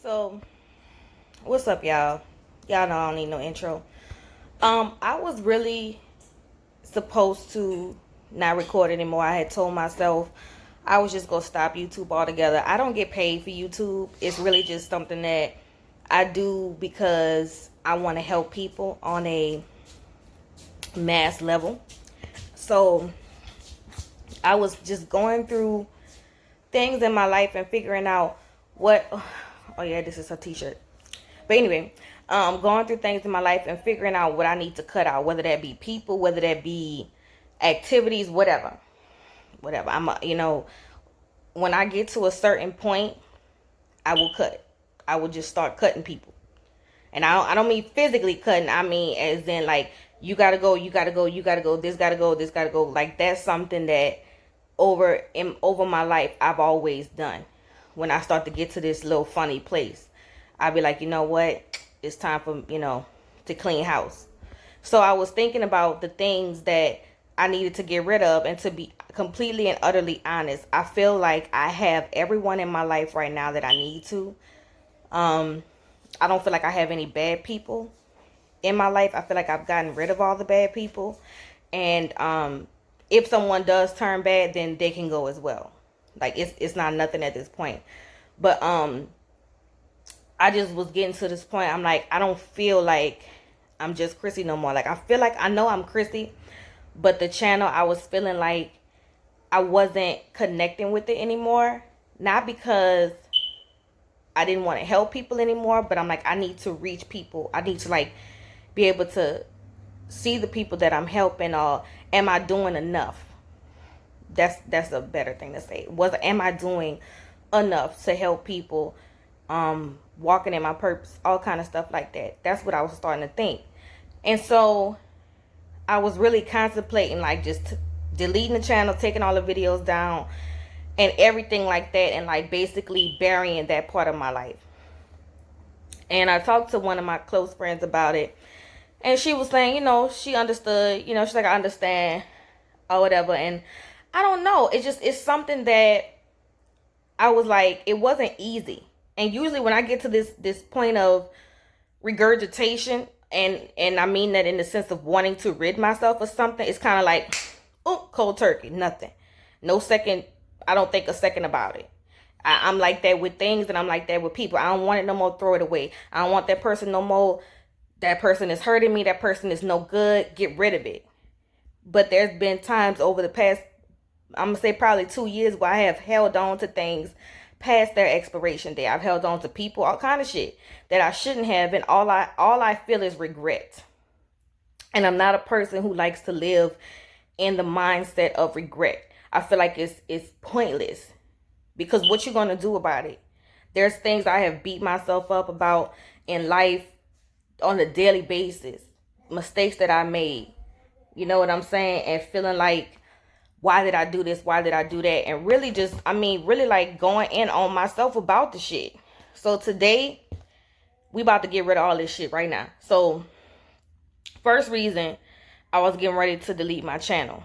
So, what's up, y'all? Y'all know I don't need no intro. I was really supposed to not record anymore. I had told myself I was just gonna stop YouTube altogether. I don't get paid for YouTube. It's really just something that I do because I want to help people on a mass level. So, I was just going through things in my life and figuring out what. Oh yeah, this is a t-shirt. But anyway, going through things in my life and figuring out what I need to cut out, whether that be people, whether that be activities, whatever. When I get to a certain point, I will cut. I will just start cutting people, and I don't mean physically cutting. I mean as in like you gotta go, you gotta go, you gotta go. This gotta go, this gotta go. Like that's something that over my life I've always done. When I start to get to this little funny place, I'll be like, you know what? It's time for, to clean house. So I was thinking about the things that I needed to get rid of, and to be completely and utterly honest, I feel like I have everyone in my life right now that I need to. I don't feel like I have any bad people in my life. I feel like I've gotten rid of all the bad people. And if someone does turn bad, then they can go as well. Like it's not nothing at this point. But I just was getting to this point. I'm like, I don't feel like I'm just Chrissy no more. Like I feel like I know I'm Chrissy, but the channel, I was feeling like I wasn't connecting with it anymore. Not because I didn't want to help people anymore, but I'm like, I need to reach people. I need to like be able to see the people that I'm helping, or am I doing enough? That's a better thing to say. Am I doing enough to help people, walking in my purpose, all kind of stuff like that. That's what I was starting to think. And so I was really contemplating like just deleting the channel, taking all the videos down and everything like that, and like basically burying that part of my life. And I talked to one of my close friends about it, and she was saying, she understood, she's like, I understand or whatever. And I don't know. It's something that I was like, it wasn't easy. And usually when I get to this point of regurgitation, and I mean that in the sense of wanting to rid myself of something, it's kind of like, oh, cold turkey, nothing. No second, I don't think a second about it. I'm like that with things, and I'm like that with people. I don't want it no more, throw it away. I don't want that person no more. That person is hurting me. That person is no good. Get rid of it. But there's been times over the past, I'm going to say probably 2 years, where I have held on to things past their expiration date. I've held on to people, all kind of shit that I shouldn't have. And all I feel is regret. And I'm not a person who likes to live in the mindset of regret. I feel like it's pointless, because what you going to do about it? There's things I have beat myself up about in life on a daily basis. Mistakes that I made. You know what I'm saying? And feeling like, why did I do this? Why did I do that? And really really like going in on myself about the shit. So today, we about to get rid of all this shit right now. So, first reason I was getting ready to delete my channel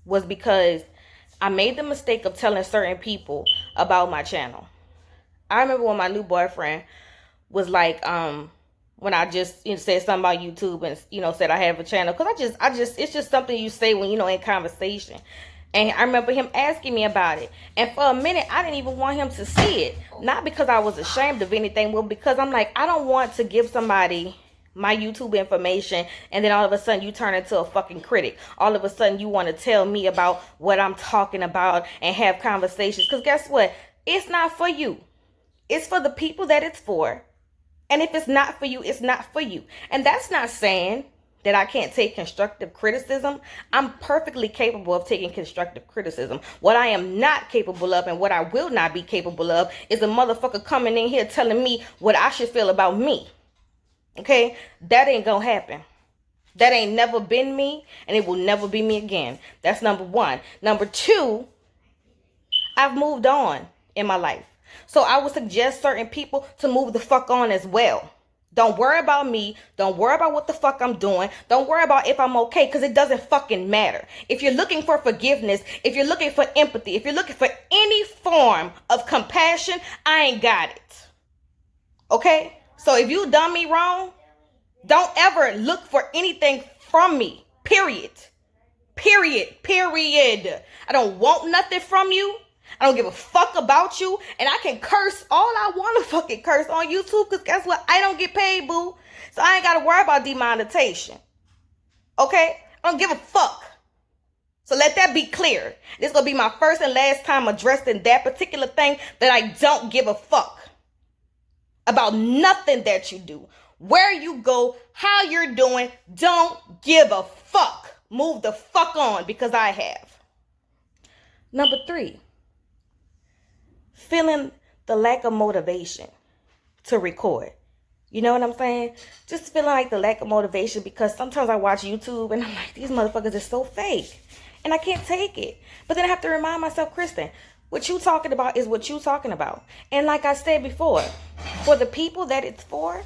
was because I made the mistake of telling certain people about my channel. I remember when my new boyfriend was like, when I just said something about YouTube, and said I have a channel, because I just it's just something you say when in conversation. And I remember him asking me about it, and for a minute I didn't even want him to see it, not because I was ashamed of anything, well, because I'm like, I don't want to give somebody my YouTube information and then all of a sudden you turn into a fucking critic. All of a sudden you want to tell me about what I'm talking about and have conversations, because guess what? It's not for you. It's for the people that it's for. And if it's not for you, it's not for you. And that's not saying that I can't take constructive criticism. I'm perfectly capable of taking constructive criticism. What I am not capable of, and what I will not be capable of, is a motherfucker coming in here telling me what I should feel about me. Okay? That ain't gonna happen. That ain't never been me, and it will never be me again. That's number one. Number two, I've moved on in my life. So I would suggest certain people to move the fuck on as well. Don't worry about me. Don't worry about what the fuck I'm doing. Don't worry about if I'm okay, because it doesn't fucking matter. If you're looking for forgiveness, if you're looking for empathy, if you're looking for any form of compassion, I ain't got it. Okay? So if you done me wrong, don't ever look for anything from me. Period. Period. Period. I don't want nothing from you. I don't give a fuck about you. And I can curse all I want to fucking curse on YouTube, because guess what? I don't get paid, boo. So I ain't got to worry about demonetization. Okay? I don't give a fuck. So let that be clear. This is going to be my first and last time addressing that particular thing, that I don't give a fuck about nothing that you do. Where you go, how you're doing, don't give a fuck. Move the fuck on, because I have. Number 3, feeling the lack of motivation to record. You know what I'm saying? Just feeling like the lack of motivation, because sometimes I watch YouTube and I'm like, these motherfuckers are so fake. And I can't take it. But then I have to remind myself, Kristen, what you talking about is what you talking about. And like I said before, for the people that it's for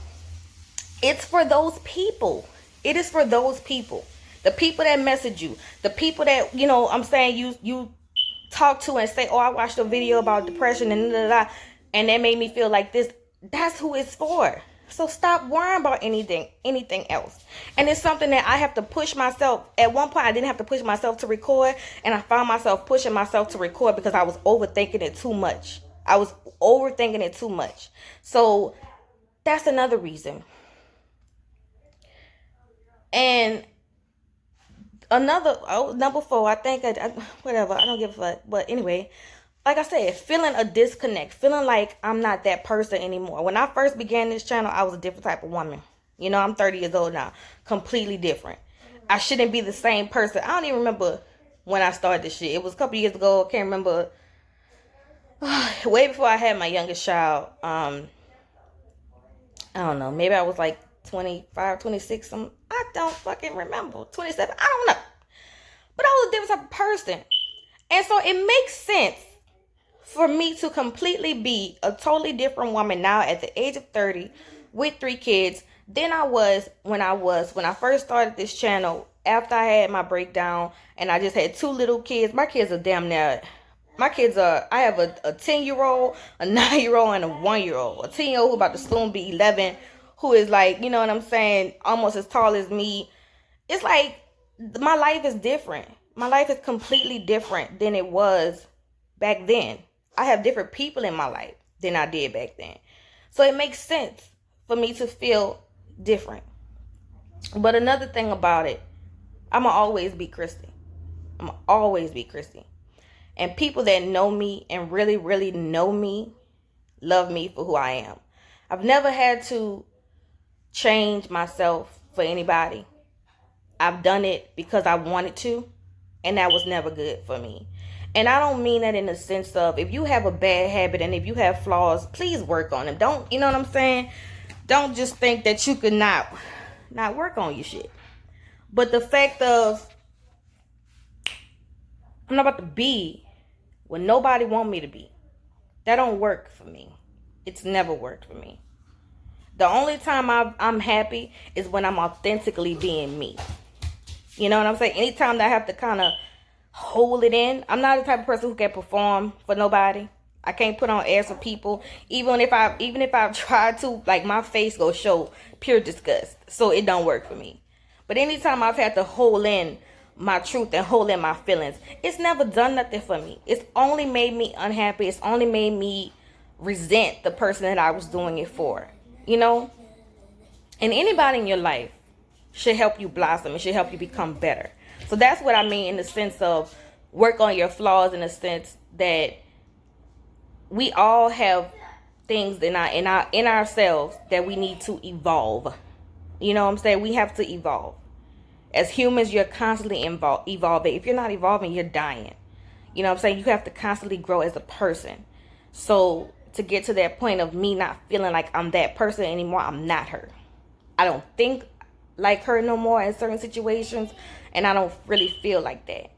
those people. It is for those people. The people that message you. The people that, you know, I'm saying you talk to and say, oh, I watched a video about depression and and that made me feel like this. That's who it's for. So stop worrying about anything else. And it's something that I have to push myself. At one point, I didn't have to push myself to record, and I found myself pushing myself to record because I was overthinking it too much. So that's another reason. And number 4, I think, whatever, I don't give a fuck. But anyway, like I said, feeling a disconnect, feeling like I'm not that person anymore. When I first began this channel, I was a different type of woman. You know, I'm 30 years old now. Completely different. I shouldn't be the same person. I don't even remember when I started this shit. It was a couple years ago. I can't remember. Way before I had my youngest child. I don't know. Maybe I was like 25, 26. I don't fucking remember. 27. I don't know. But I was a different type of person. And so it makes sense for me to completely be a totally different woman now at the age of 30 with 3 kids than I was when I first started this channel, after I had my breakdown and I just had 2 little kids. My kids are damn near, I have a 10-year-old, a 9-year-old, and a 1-year-old. A 10-year-old who about to soon be 11, who is like, you know what I'm saying, almost as tall as me. It's like, my life is different. My life is completely different than it was back then. I have different people in my life than I did back then. So it makes sense for me to feel different. But another thing about it, I'm going to always be Christy. And people that know me and really, really know me, love me for who I am. I've never had to change myself for anybody. I've done it because I wanted to, and that was never good for me. And I don't mean that in the sense of, if you have a bad habit and if you have flaws, please work on them. Don't, you know what I'm saying? Don't just think that you could not work on your shit. But the fact of, I'm not about to be what nobody want me to be. That don't work for me. It's never worked for me. The only time I'm happy is when I'm authentically being me. You know what I'm saying? Anytime that I have to kind of hold it in, I'm not the type of person who can perform for nobody. I can't put on airs for people. Even if I try to, like, my face go show pure disgust. So it don't work for me. But anytime I've had to hold in my truth and hold in my feelings, it's never done nothing for me. It's only made me unhappy. It's only made me resent the person that I was doing it for. You know? And anybody in your life should help you blossom. It should help you become better. So that's what I mean in the sense of work on your flaws, in the sense that we all have things in ourselves that we need to evolve. You know what I'm saying? We have to evolve. As humans, you're constantly evolving. If you're not evolving, you're dying. You know what I'm saying? You have to constantly grow as a person. So to get to that point of me not feeling like I'm that person anymore, I'm not her. I don't think like her no more in certain situations, and I don't really feel like that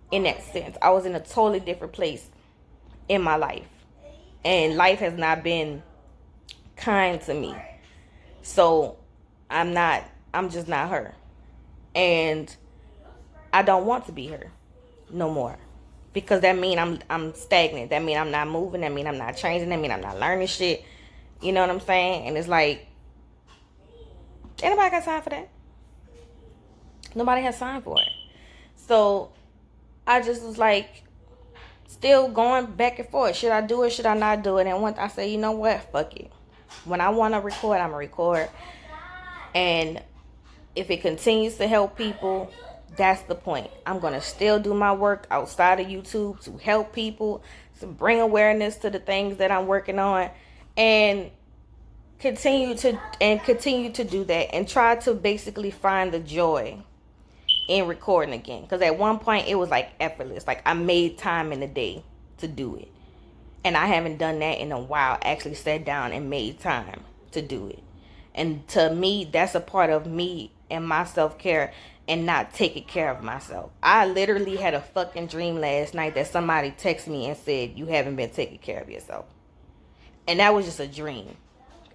in that sense. I was in a totally different place in my life, and life has not been kind to me. So I'm just not her, and I don't want to be her no more, because that mean I'm stagnant. That mean I'm not moving. That mean I'm not changing. That mean I'm not learning shit. You know what I'm saying? And it's like, anybody got time for that? Nobody has time for it. So I just was like, still going back and forth. Should I do it? Should I not do it? And once I say, you know what? Fuck it. When I want to record, I'm going to record. And if it continues to help people, that's the point. I'm going to still do my work outside of YouTube to help people, to bring awareness to the things that I'm working on, and continue to do that, and try to basically find the joy in recording again. Because at one point it was like effortless. Like I made time in the day to do it. And I haven't done that in a while. Actually sat down and made time to do it. And to me, that's a part of me and my self-care and not taking care of myself. I literally had a fucking dream last night that somebody texted me and said, you haven't been taking care of yourself. And that was just a dream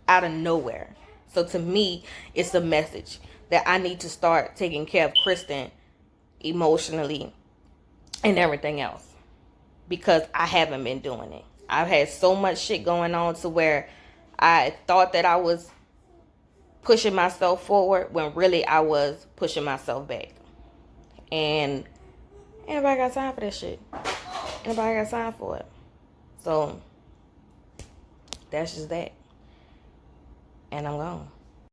out of nowhere. So to me, it's a message that I need to start taking care of Kristen emotionally and everything else, because I haven't been doing it. I've had so much shit going on to where I thought that I was pushing myself forward when really I was pushing myself back. And anybody got time for that shit? Anybody got time for it? So that's just that. And I'm gone.